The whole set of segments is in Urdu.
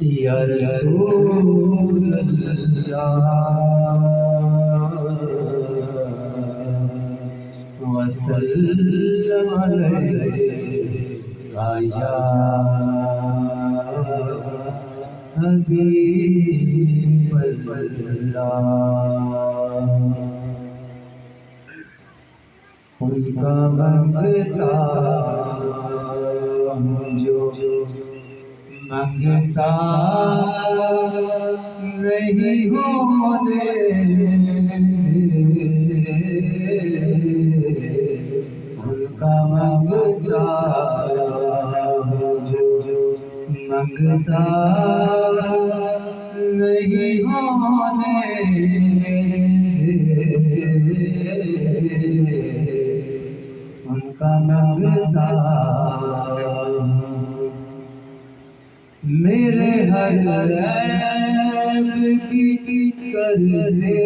یا رسول اللہ وسلم علیکہ یا حبیب اللہ۔ ان کا منگتا جو منگتا نہیں ہونے، ان کا منگتا جو منگتا نہیں ہونے، ان کا منگتا میرے ہر عیب کی کرتے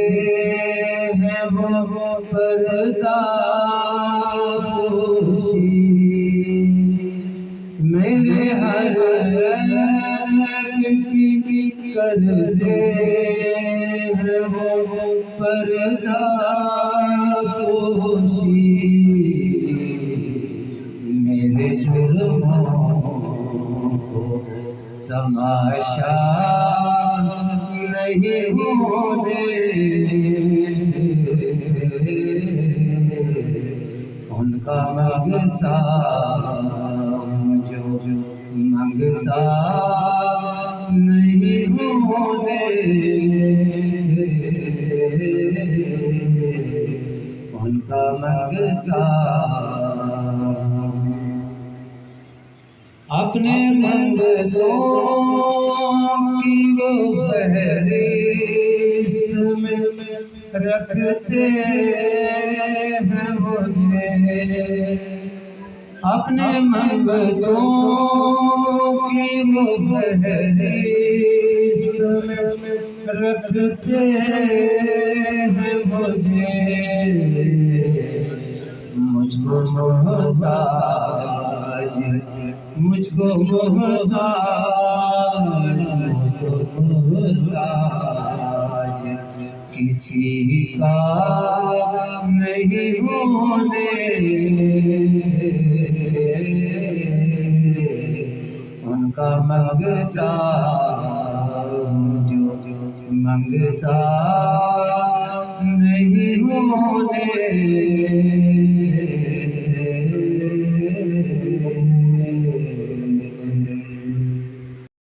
ہیں وہ پردہ پوشی، میرے ہر عیب کی کرتے ہیں وہ پردہ پوشی، میرے جرموں تماشا نہیں ہونے، ان کا منگتا جو منگتا نہیں ہونے، ان کا منگتا اپنے منگتوں کی وہ فہرست میں رکھتے ہیں مجھے، اپنے منگتوں کی وہ فہرست میں رکھتے ہیں مجھے، مجھ کو محتاج مجھ کو محتاج کسی کا نہیں ہونے، ان کا منگتا جو منگتا نہیں ہونے،